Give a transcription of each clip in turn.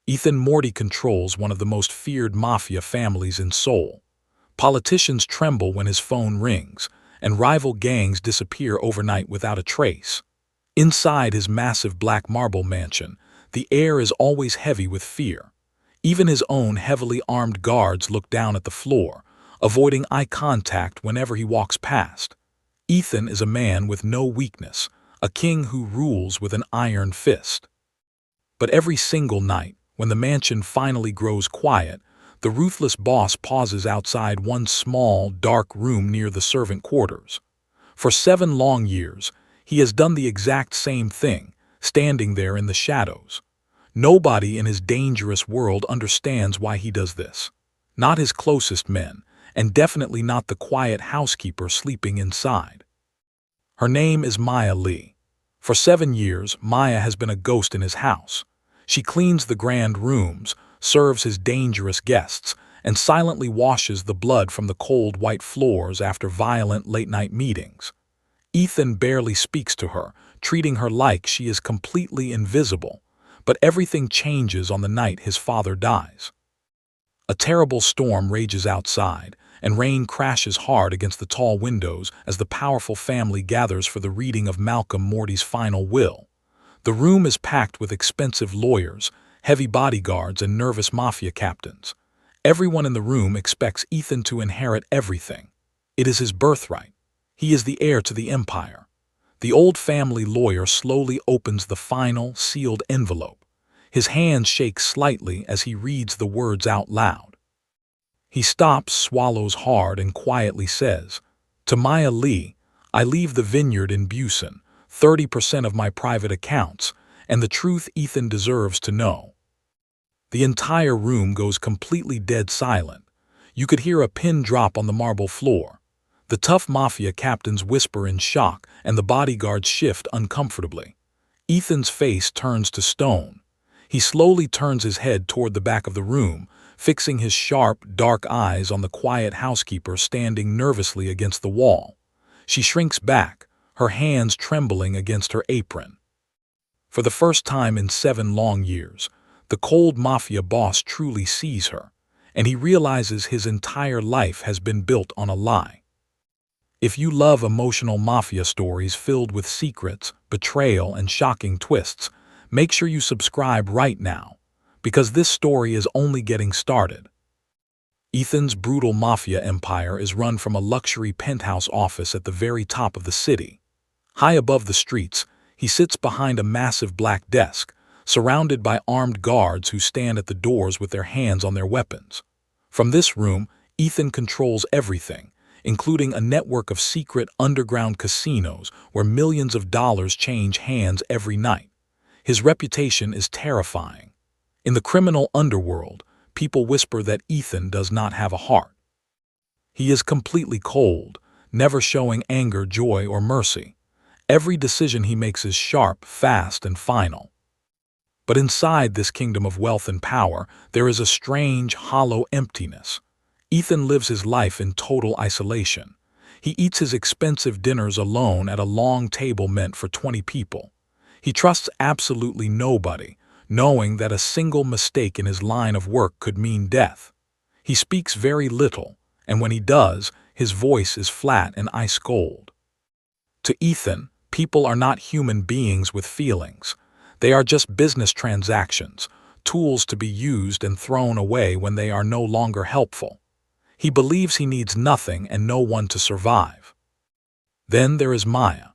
Ethan Morty controls one of the most feared mafia families in Seoul. Politicians tremble when his phone rings, and rival gangs disappear overnight without a trace. Inside his massive black marble mansion, the air is always heavy with fear. Even his own heavily armed guards look down at the floor, avoiding eye contact whenever he walks past. Ethan is a man with no weakness, a king who rules with an iron fist. But every single night, when the mansion finally grows quiet, the ruthless boss pauses outside one small, dark room near the servant quarters. For 7 long years, he has done the exact same thing, standing there in the shadows. Nobody in his dangerous world understands why he does this. Not his closest men, and definitely not the quiet housekeeper sleeping inside. Her name is Maya Lee. For 7 years, Maya has been a ghost in his house. She cleans the grand rooms, serves his dangerous guests, and silently washes the blood from the cold white floors after violent late-night meetings. Ethan barely speaks to her, treating her like she is completely invisible, but everything changes on the night his father dies. A terrible storm rages outside, and rain crashes hard against the tall windows as the powerful family gathers for the reading of Malcolm Morty's final will. The room is packed with expensive lawyers, heavy bodyguards, and nervous mafia captains. Everyone in the room expects Ethan to inherit everything. It is his birthright. He is the heir to the empire. The old family lawyer slowly opens the final, sealed envelope. His hands shake slightly as he reads the words out loud. He stops, swallows hard, and quietly says, "To Maya Lee, I leave the vineyard in Busan, 30% of my private accounts, and the truth Ethan deserves to know." The entire room goes completely dead silent. You could hear a pin drop on the marble floor. The tough mafia captains whisper in shock, and the bodyguards shift uncomfortably. Ethan's face turns to stone. He slowly turns his head toward the back of the room, fixing his sharp, dark eyes on the quiet housekeeper standing nervously against the wall. She shrinks back, her hands trembling against her apron. For the first time in 7 long years, the cold mafia boss truly sees her, and he realizes his entire life has been built on a lie. If you love emotional mafia stories filled with secrets, betrayal, and shocking twists, make sure you subscribe right now, because this story is only getting started. Ethan's brutal mafia empire is run from a luxury penthouse office at the very top of the city. High above the streets, he sits behind a massive black desk, surrounded by armed guards who stand at the doors with their hands on their weapons. From this room, Ethan controls everything, including a network of secret underground casinos where millions of dollars change hands every night. His reputation is terrifying. In the criminal underworld, people whisper that Ethan does not have a heart. He is completely cold, never showing anger, joy, or mercy. Every decision he makes is sharp, fast, and final. But inside this kingdom of wealth and power, there is a strange, hollow emptiness. Ethan lives his life in total isolation. He eats his expensive dinners alone at a long table meant for 20 people. He trusts absolutely nobody, knowing that a single mistake in his line of work could mean death. He speaks very little, and when he does, his voice is flat and ice cold. To Ethan, people are not human beings with feelings. They are just business transactions, tools to be used and thrown away when they are no longer helpful. He believes he needs nothing and no one to survive. Then there is Maya.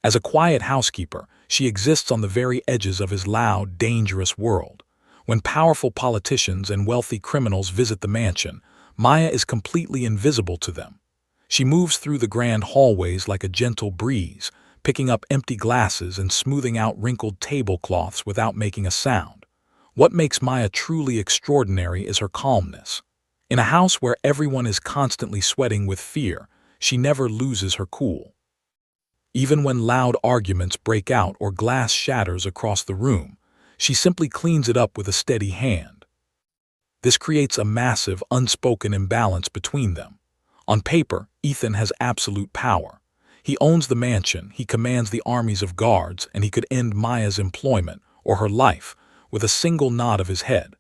As a quiet housekeeper, she exists on the very edges of his loud, dangerous world. When powerful politicians and wealthy criminals visit the mansion, Maya is completely invisible to them. She moves through the grand hallways like a gentle breeze, picking up empty glasses and smoothing out wrinkled tablecloths without making a sound. What makes Maya truly extraordinary is her calmness. In a house where everyone is constantly sweating with fear, she never loses her cool. Even when loud arguments break out or glass shatters across the room, she simply cleans it up with a steady hand. This creates a massive, unspoken imbalance between them. On paper, Ethan has absolute power. He owns the mansion, he commands the armies of guards, and he could end Maya's employment or her life with a single nod of his head.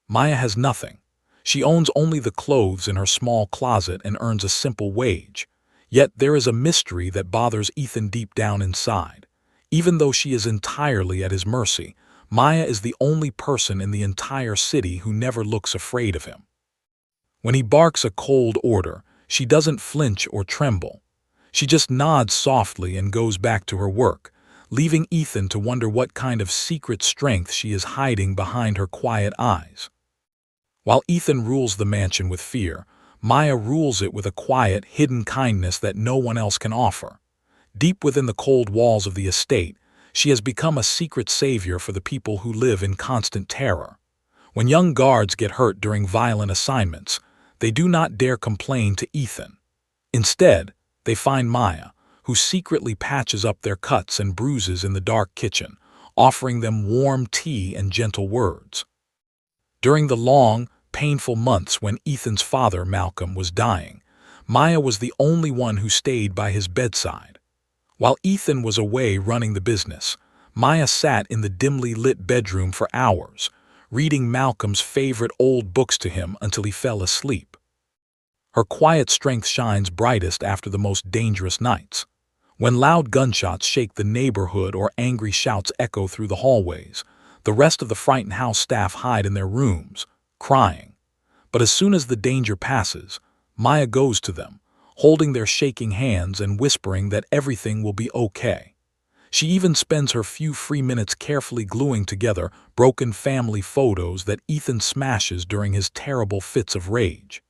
Maya has nothing. She owns only the clothes in her small closet and earns a simple wage. Yet there is a mystery that bothers Ethan deep down inside. Even though she is entirely at his mercy, Maya is the only person in the entire city who never looks afraid of him. When he barks a cold order, she doesn't flinch or tremble. She just nods softly and goes back to her work, leaving Ethan to wonder what kind of secret strength she is hiding behind her quiet eyes. While Ethan rules the mansion with fear, Maya rules it with a quiet, hidden kindness that no one else can offer. Deep within the cold walls of the estate, she has become a secret savior for the people who live in constant terror. When young guards get hurt during violent assignments, they do not dare complain to Ethan. Instead, they find Maya, who secretly patches up their cuts and bruises in the dark kitchen, offering them warm tea and gentle words. During the long, painful months when Ethan's father, Malcolm, was dying, Maya was the only one who stayed by his bedside. While Ethan was away running the business, Maya sat in the dimly lit bedroom for hours, reading Malcolm's favorite old books to him until he fell asleep. Her quiet strength shines brightest after the most dangerous nights. When loud gunshots shake the neighborhood or angry shouts echo through the hallways, the rest of the frightened house staff hide in their rooms, crying. But as soon as the danger passes, Maya goes to them, holding their shaking hands and whispering that everything will be okay. She even spends her few free minutes carefully gluing together broken family photos that Ethan smashes during his terrible fits of rage.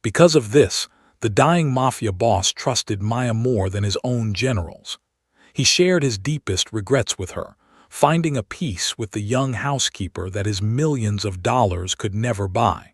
Because of this, the dying mafia boss trusted Maya more than his own generals. He shared his deepest regrets with her, finding a peace with the young housekeeper that his millions of dollars could never buy.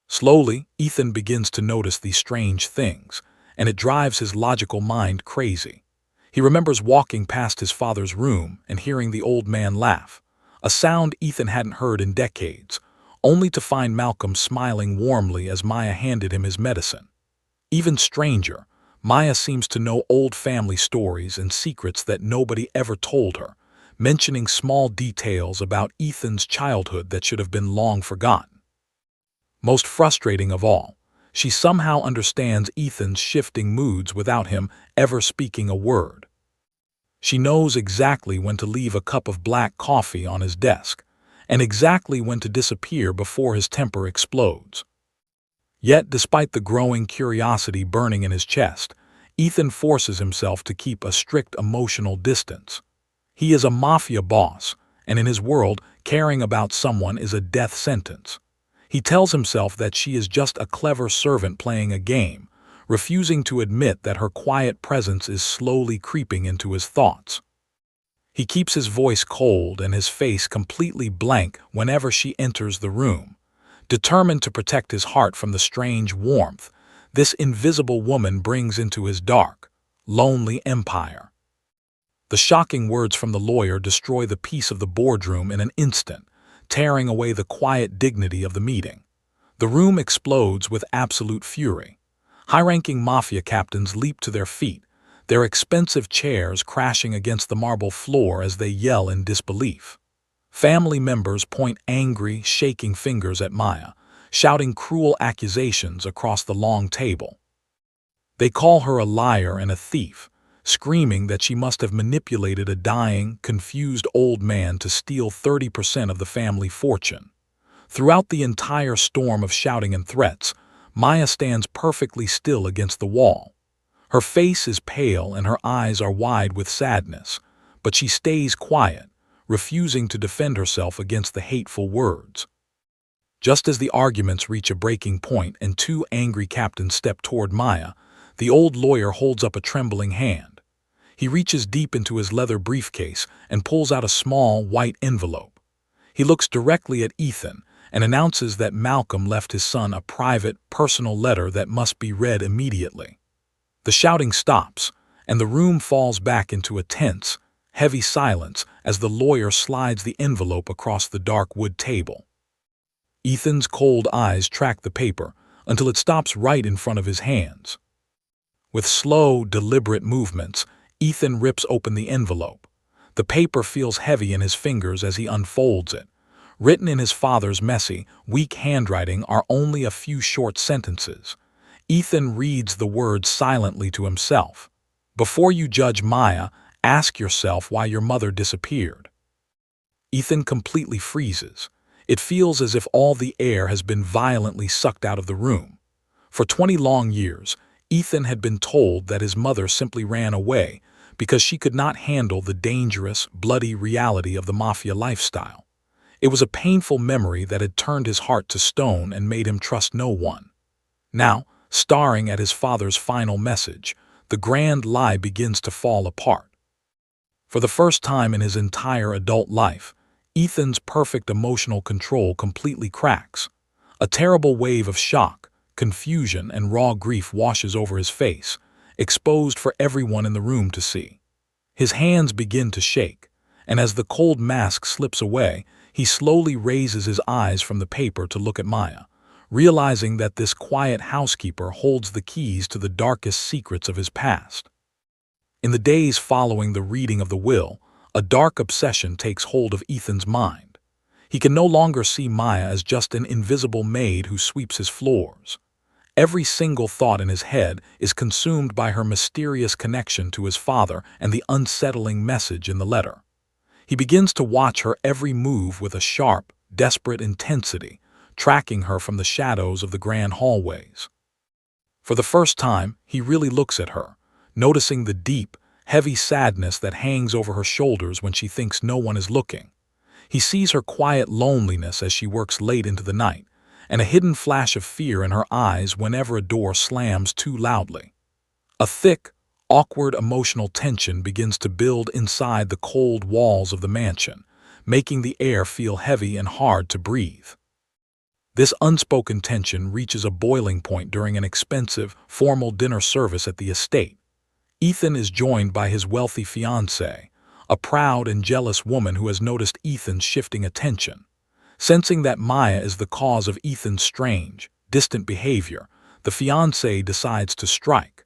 Slowly, Ethan begins to notice these strange things, and it drives his logical mind crazy. He remembers walking past his father's room and hearing the old man laugh, a sound Ethan hadn't heard in decades, only to find Malcolm smiling warmly as Maya handed him his medicine. Even stranger, Maya seems to know old family stories and secrets that nobody ever told her, mentioning small details about Ethan's childhood that should have been long forgotten. Most frustrating of all, she somehow understands Ethan's shifting moods without him ever speaking a word. She knows exactly when to leave a cup of black coffee on his desk, and exactly when to disappear before his temper explodes. Yet, despite the growing curiosity burning in his chest, Ethan forces himself to keep a strict emotional distance. He is a mafia boss, and in his world, caring about someone is a death sentence. He tells himself that she is just a clever servant playing a game, refusing to admit that her quiet presence is slowly creeping into his thoughts. He keeps his voice cold and his face completely blank whenever she enters the room, determined to protect his heart from the strange warmth this invisible woman brings into his dark, lonely empire. The shocking words from the lawyer destroy the peace of the boardroom in an instant, tearing away the quiet dignity of the meeting. The room explodes with absolute fury. High-ranking mafia captains leap to their feet, their expensive chairs crashing against the marble floor as they yell in disbelief. Family members point angry, shaking fingers at Maya, shouting cruel accusations across the long table. They call her a liar and a thief, screaming that she must have manipulated a dying, confused old man to steal 30% of the family fortune. Throughout the entire storm of shouting and threats, Maya stands perfectly still against the wall. Her face is pale and her eyes are wide with sadness, but she stays quiet, refusing to defend herself against the hateful words. Just as the arguments reach a breaking point and two angry captains step toward Maya, the old lawyer holds up a trembling hand. He reaches deep into his leather briefcase and pulls out a small, white envelope. He looks directly at Ethan and announces that Malcolm left his son a private, personal letter that must be read immediately. The shouting stops, and the room falls back into a tense, heavy silence as the lawyer slides the envelope across the dark wood table. Ethan's cold eyes track the paper until it stops right in front of his hands. With slow, deliberate movements, Ethan rips open the envelope. The paper feels heavy in his fingers as he unfolds it. Written in his father's messy, weak handwriting are only a few short sentences. Ethan reads the words silently to himself. Before you judge Maya, ask yourself why your mother disappeared. Ethan completely freezes. It feels as if all the air has been violently sucked out of the room. For 20 long years, Ethan had been told that his mother simply ran away because she could not handle the dangerous, bloody reality of the mafia lifestyle. It was a painful memory that had turned his heart to stone and made him trust no one. Now, staring at his father's final message, the grand lie begins to fall apart. For the first time in his entire adult life, Ethan's perfect emotional control completely cracks. A terrible wave of shock, confusion, and raw grief washes over his face, exposed for everyone in the room to see. His hands begin to shake, and as the cold mask slips away, he slowly raises his eyes from the paper to look at Maya, realizing that this quiet housekeeper holds the keys to the darkest secrets of his past. In the days following the reading of the will, a dark obsession takes hold of Ethan's mind. He can no longer see Maya as just an invisible maid who sweeps his floors. Every single thought in his head is consumed by her mysterious connection to his father and the unsettling message in the letter. He begins to watch her every move with a sharp, desperate intensity, tracking her from the shadows of the grand hallways. For the first time, he really looks at her, noticing the deep, heavy sadness that hangs over her shoulders when she thinks no one is looking. He sees her quiet loneliness as she works late into the night, and a hidden flash of fear in her eyes whenever a door slams too loudly. A thick, awkward emotional tension begins to build inside the cold walls of the mansion, making the air feel heavy and hard to breathe. This unspoken tension reaches a boiling point during an expensive, formal dinner service at the estate. Ethan is joined by his wealthy fiancée, a proud and jealous woman who has noticed Ethan's shifting attention. Sensing that Maya is the cause of Ethan's strange, distant behavior, the fiancée decides to strike.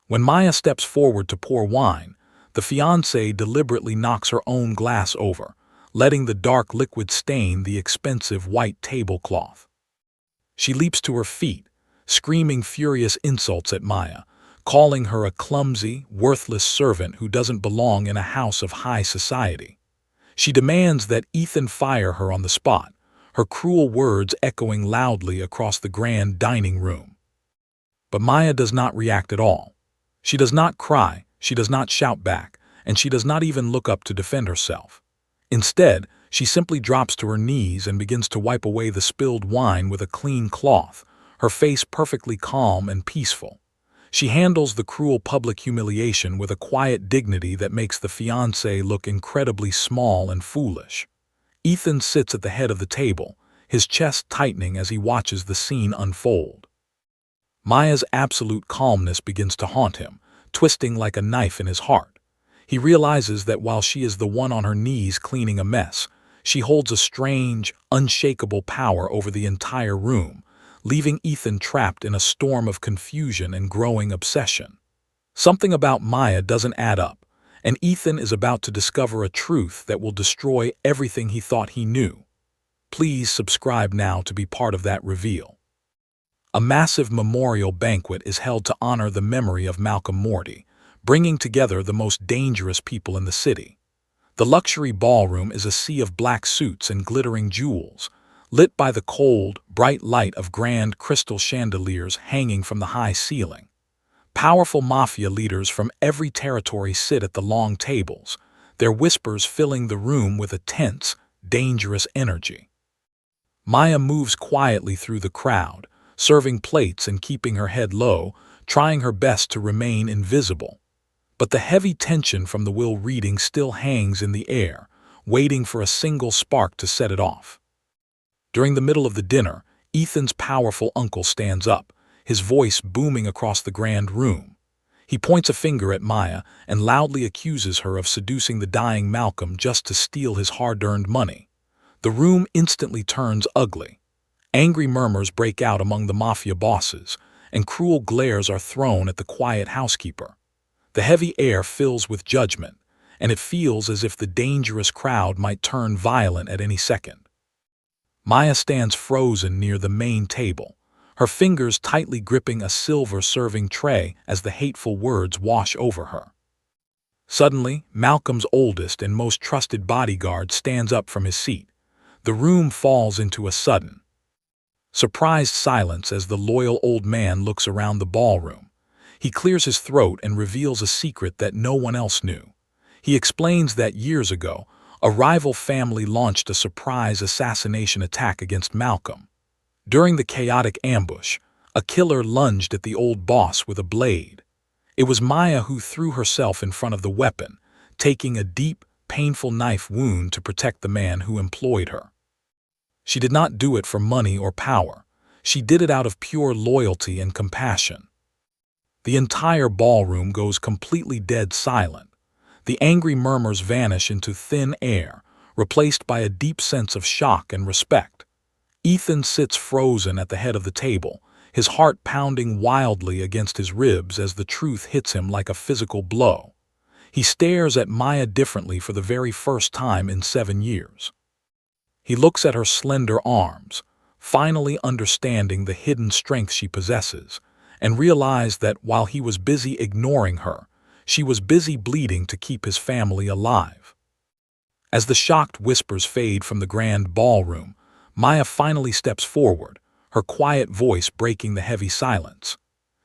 When Maya steps forward to pour wine, the fiancée deliberately knocks her own glass over, letting the dark liquid stain the expensive white tablecloth. She leaps to her feet, screaming furious insults at Maya, calling her a clumsy, worthless servant who doesn't belong in a house of high society. She demands that Ethan fire her on the spot, her cruel words echoing loudly across the grand dining room. But Maya does not react at all. She does not cry, she does not shout back, and she does not even look up to defend herself. Instead, she simply drops to her knees and begins to wipe away the spilled wine with a clean cloth, her face perfectly calm and peaceful. She handles the cruel public humiliation with a quiet dignity that makes the fiancé look incredibly small and foolish. Ethan sits at the head of the table, his chest tightening as he watches the scene unfold. Maya's absolute calmness begins to haunt him, twisting like a knife in his heart. He realizes that while she is the one on her knees cleaning a mess, she holds a strange, unshakable power over the entire room, leaving Ethan trapped in a storm of confusion and growing obsession. Something about Maya doesn't add up, and Ethan is about to discover a truth that will destroy everything he thought he knew. Please subscribe now to be part of that reveal. A massive memorial banquet is held to honor the memory of Malcolm Morty, bringing together the most dangerous people in the city. The luxury ballroom is a sea of black suits and glittering jewels, lit by the cold, bright light of grand crystal chandeliers hanging from the high ceiling. Powerful mafia leaders from every territory sit at the long tables, their whispers filling the room with a tense, dangerous energy. Maya moves quietly through the crowd, serving plates and keeping her head low, trying her best to remain invisible. But the heavy tension from the will reading still hangs in the air, waiting for a single spark to set it off. During the middle of the dinner, Ethan's powerful uncle stands up, his voice booming across the grand room. He points a finger at Maya and loudly accuses her of seducing the dying Malcolm just to steal his hard-earned money. The room instantly turns ugly. Angry murmurs break out among the mafia bosses, and cruel glares are thrown at the quiet housekeeper. The heavy air fills with judgment, and it feels as if the dangerous crowd might turn violent at any second. Maya stands frozen near the main table, her fingers tightly gripping a silver serving tray as the hateful words wash over her. Suddenly, Malcolm's oldest and most trusted bodyguard stands up from his seat. The room falls into a sudden, surprised silence as the loyal old man looks around the ballroom. He clears his throat and reveals a secret that no one else knew. He explains that years ago, a rival family launched a surprise assassination attack against Malcolm. During the chaotic ambush, a killer lunged at the old boss with a blade. It was Maya who threw herself in front of the weapon, taking a deep, painful knife wound to protect the man who employed her. She did not do it for money or power. She did it out of pure loyalty and compassion. The entire ballroom goes completely dead silent. The angry murmurs vanish into thin air, replaced by a deep sense of shock and respect. Ethan sits frozen at the head of the table, his heart pounding wildly against his ribs as the truth hits him like a physical blow. He stares at Maya differently for the very first time in 7 years. He looks at her slender arms, finally understanding the hidden strength she possesses, and realized that while he was busy ignoring her, she was busy bleeding to keep his family alive. As the shocked whispers fade from the grand ballroom, Maya finally steps forward, her quiet voice breaking the heavy silence.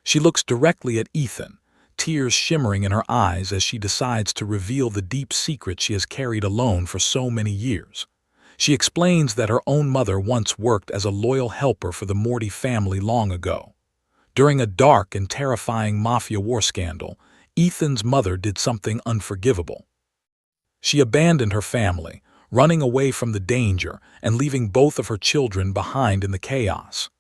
She looks directly at Ethan, tears shimmering in her eyes as she decides to reveal the deep secret she has carried alone for so many years. She explains that her own mother once worked as a loyal helper for the Morty family long ago. During a dark and terrifying mafia war scandal, Ethan's mother did something unforgivable. She abandoned her family, running away from the danger and leaving both of her children behind in the chaos.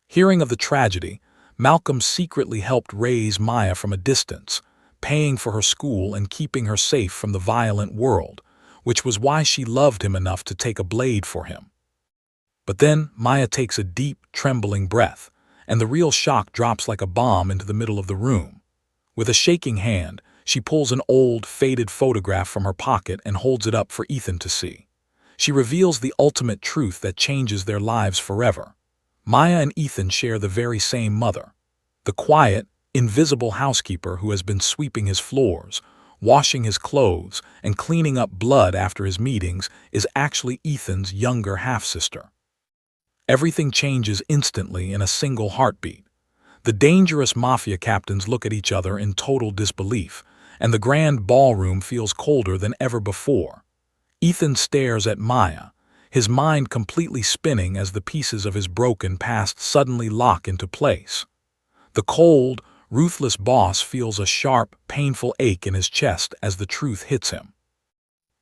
Hearing of the tragedy, Malcolm secretly helped raise Maya from a distance, paying for her school and keeping her safe from the violent world, which was why she loved him enough to take a blade for him. But then Maya takes a deep, trembling breath, and the real shock drops like a bomb into the middle of the room. With a shaking hand, she pulls an old, faded photograph from her pocket and holds it up for Ethan to see. She reveals the ultimate truth that changes their lives forever. Maya and Ethan share the very same mother. The quiet, invisible housekeeper who has been sweeping his floors, washing his clothes, and cleaning up blood after his meetings is actually Ethan's younger half-sister. Everything changes instantly in a single heartbeat. The dangerous mafia captains look at each other in total disbelief, and the grand ballroom feels colder than ever before. Ethan stares at Maya, his mind completely spinning as the pieces of his broken past suddenly lock into place. The cold, ruthless boss feels a sharp, painful ache in his chest as the truth hits him.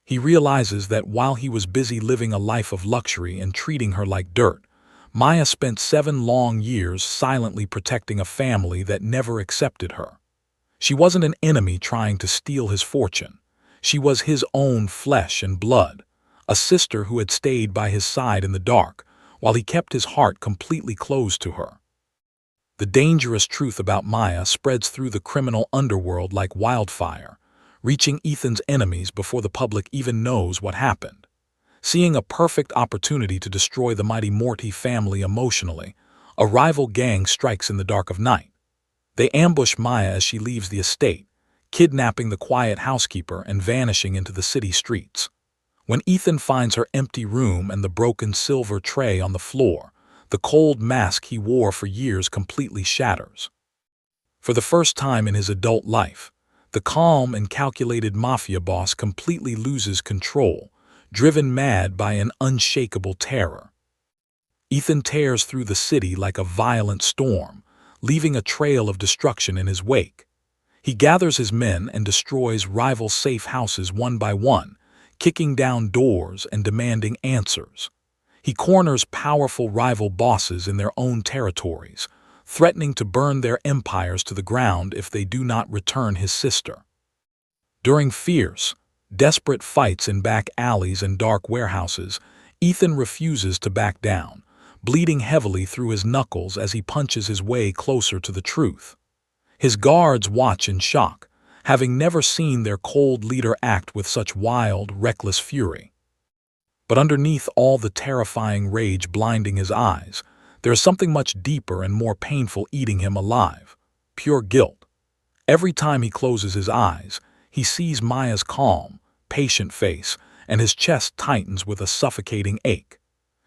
He realizes that while he was busy living a life of luxury and treating her like dirt, Maya spent 7 long years silently protecting a family that never accepted her. She wasn't an enemy trying to steal his fortune. She was his own flesh and blood, a sister who had stayed by his side in the dark, while he kept his heart completely closed to her. The dangerous truth about Maya spreads through the criminal underworld like wildfire, reaching Ethan's enemies before the public even knows what happened. Seeing a perfect opportunity to destroy the mighty Morty family emotionally, a rival gang strikes in the dark of night. They ambush Maya as she leaves the estate, kidnapping the quiet housekeeper and vanishing into the city streets. When Ethan finds her empty room and the broken silver tray on the floor, the cold mask he wore for years completely shatters. For the first time in his adult life, the calm and calculated mafia boss completely loses control, driven mad by an unshakable terror. Ethan tears through the city like a violent storm, leaving a trail of destruction in his wake. He gathers his men and destroys rival safe houses one by one, kicking down doors and demanding answers. He corners powerful rival bosses in their own territories, threatening to burn their empires to the ground if they do not return his sister. During fierce, desperate fights in back alleys and dark warehouses, Ethan refuses to back down, bleeding heavily through his knuckles as he punches his way closer to the truth. His guards watch in shock, having never seen their cold leader act with such wild, reckless fury. But underneath all the terrifying rage blinding his eyes, there is something much deeper and more painful eating him alive: pure guilt. Every time he closes his eyes, he sees Maya's calm, patient face, and his chest tightens with a suffocating ache.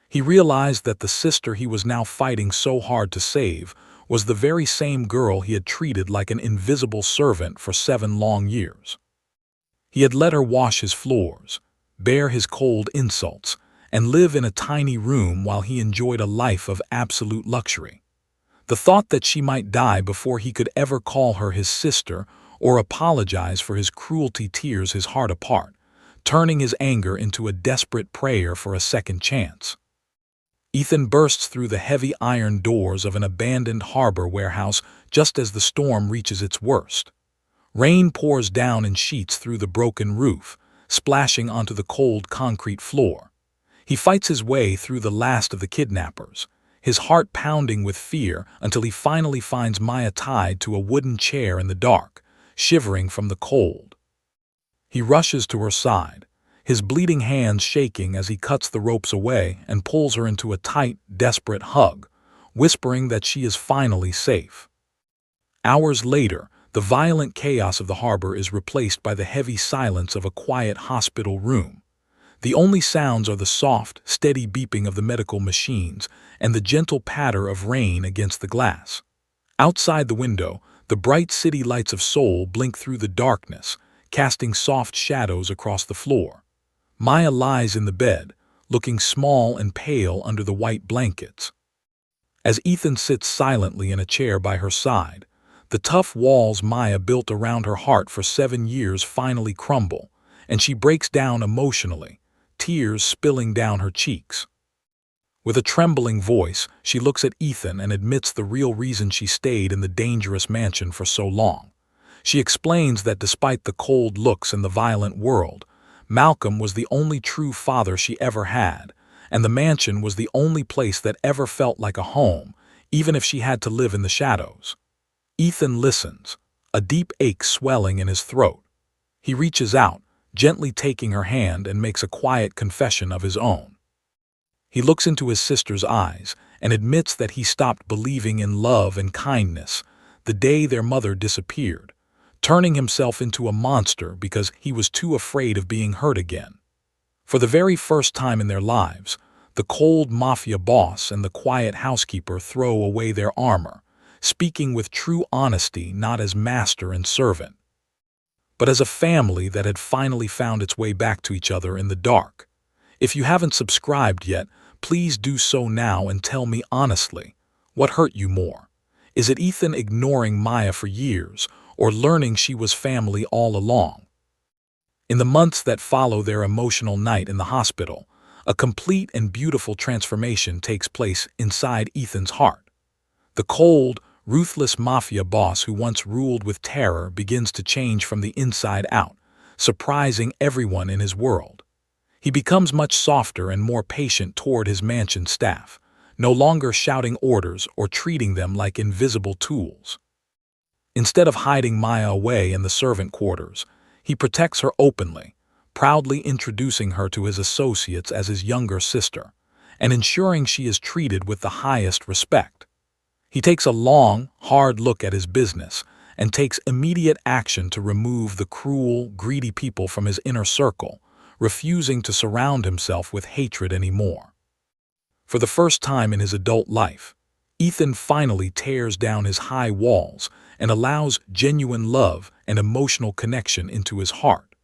He realized that the sister he was now fighting so hard to save was the very same girl he had treated like an invisible servant for 7 long years. He had let her wash his floors, bear his cold insults, and live in a tiny room while he enjoyed a life of absolute luxury. The thought that she might die before he could ever call her his sister or apologize for his cruelty tears his heart apart, turning his anger into a desperate prayer for a second chance. Ethan bursts through the heavy iron doors of an abandoned harbor warehouse just as the storm reaches its worst. Rain pours down in sheets through the broken roof, splashing onto the cold concrete floor. He fights his way through the last of the kidnappers, his heart pounding with fear until he finally finds Maya tied to a wooden chair in the dark, shivering from the cold. He rushes to her side, his bleeding hands shaking as he cuts the ropes away and pulls her into a tight, desperate hug, whispering that she is finally safe. Hours later, the violent chaos of the harbor is replaced by the heavy silence of a quiet hospital room. The only sounds are the soft, steady beeping of the medical machines and the gentle patter of rain against the glass. Outside the window, the bright city lights of Seoul blink through the darkness, casting soft shadows across the floor. Maya lies in the bed, looking small and pale under the white blankets. As Ethan sits silently in a chair by her side, the tough walls Maya built around her heart for 7 years finally crumble, and she breaks down emotionally, tears spilling down her cheeks. With a trembling voice, she looks at Ethan and admits the real reason she stayed in the dangerous mansion for so long. She explains that despite the cold looks and the violent world, Malcolm was the only true father she ever had, and the mansion was the only place that ever felt like a home, even if she had to live in the shadows. Ethan listens, a deep ache swelling in his throat. He reaches out, gently taking her hand, and makes a quiet confession of his own. He looks into his sister's eyes and admits that he stopped believing in love and kindness the day their mother disappeared, turning himself into a monster because he was too afraid of being hurt again. For the very first time in their lives, the cold mafia boss and the quiet housekeeper throw away their armor, speaking with true honesty not as master and servant, but as a family that had finally found its way back to each other in the dark. If you haven't subscribed yet, please do so now and tell me honestly, what hurt you more? Is it Ethan ignoring Maya for years, or learning she was family all along? In the months that follow their emotional night in the hospital, a complete and beautiful transformation takes place inside Ethan's heart. The cold, ruthless mafia boss who once ruled with terror begins to change from the inside out, surprising everyone in his world. He becomes much softer and more patient toward his mansion staff, no longer shouting orders or treating them like invisible tools. Instead of hiding Maya away in the servant quarters, he protects her openly, proudly introducing her to his associates as his younger sister, and ensuring she is treated with the highest respect. He takes a long, hard look at his business and takes immediate action to remove the cruel, greedy people from his inner circle, refusing to surround himself with hatred anymore. For the first time in his adult life, Ethan finally tears down his high walls and allows genuine love and emotional connection into his heart.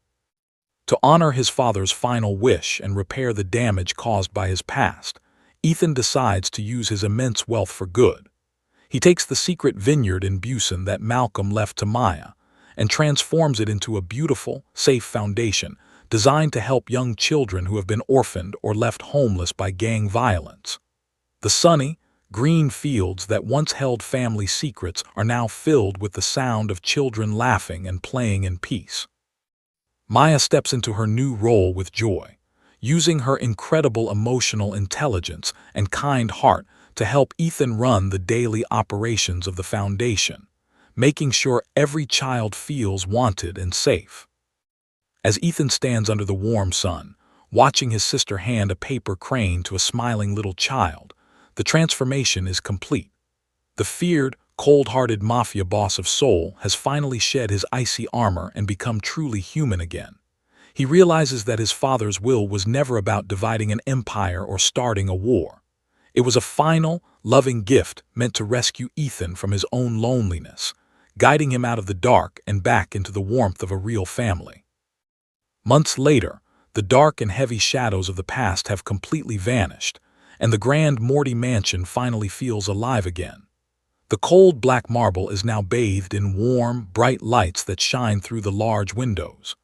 To honor his father's final wish and repair the damage caused by his past, Ethan decides to use his immense wealth for good. He takes the secret vineyard in Busan that Malcolm left to Maya and transforms it into a beautiful, safe foundation designed to help young children who have been orphaned or left homeless by gang violence. The sunny, green fields that once held family secrets are now filled with the sound of children laughing and playing in peace. Maya steps into her new role with joy, using her incredible emotional intelligence and kind heart to help Ethan run the daily operations of the foundation, making sure every child feels wanted and safe. As Ethan stands under the warm sun, watching his sister hand a paper crane to a smiling little child, the transformation is complete. The feared, cold-hearted mafia boss of Seoul has finally shed his icy armor and become truly human again. He realizes that his father's will was never about dividing an empire or starting a war. It was a final, loving gift meant to rescue Ethan from his own loneliness, guiding him out of the dark and back into the warmth of a real family. Months later, the dark and heavy shadows of the past have completely vanished, and the grand Morty mansion finally feels alive again. The cold black marble is now bathed in warm, bright lights that shine through the large windows.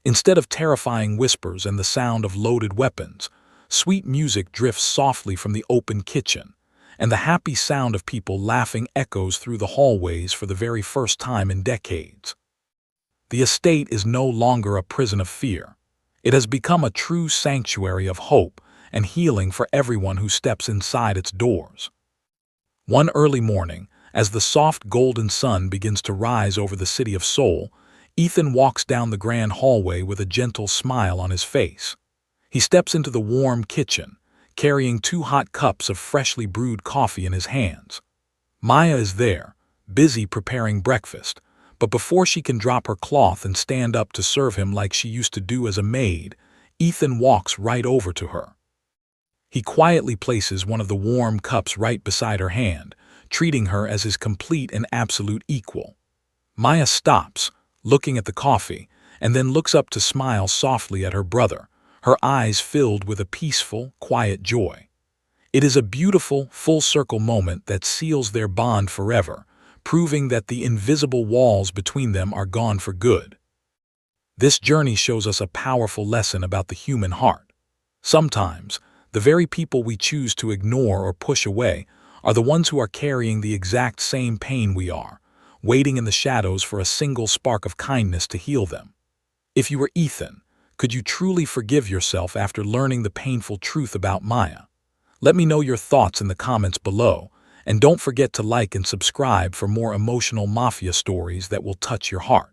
Instead of terrifying whispers and the sound of loaded weapons, sweet music drifts softly from the open kitchen, and the happy sound of people laughing echoes through the hallways for the very first time in decades. The estate is no longer a prison of fear. It has become a true sanctuary of hope and healing for everyone who steps inside its doors. One early morning, as the soft golden sun begins to rise over the city of Seoul, Ethan walks down the grand hallway with a gentle smile on his face. He steps into the warm kitchen, carrying 2 hot cups of freshly brewed coffee in his hands. Maya is there, busy preparing breakfast, but before she can drop her cloth and stand up to serve him like she used to do as a maid, Ethan walks right over to her. He quietly places one of the warm cups right beside her hand, treating her as his complete and absolute equal. Maya stops, looking at the coffee, and then looks up to smile softly at her brother, her eyes filled with a peaceful, quiet joy. It is a beautiful, full-circle moment that seals their bond forever, proving that the invisible walls between them are gone for good. This journey shows us a powerful lesson about the human heart. Sometimes, the very people we choose to ignore or push away are the ones who are carrying the exact same pain we are, waiting in the shadows for a single spark of kindness to heal them. If you were Ethan, could you truly forgive yourself after learning the painful truth about Maya? Let me know your thoughts in the comments below, and don't forget to like and subscribe for more emotional mafia stories that will touch your heart.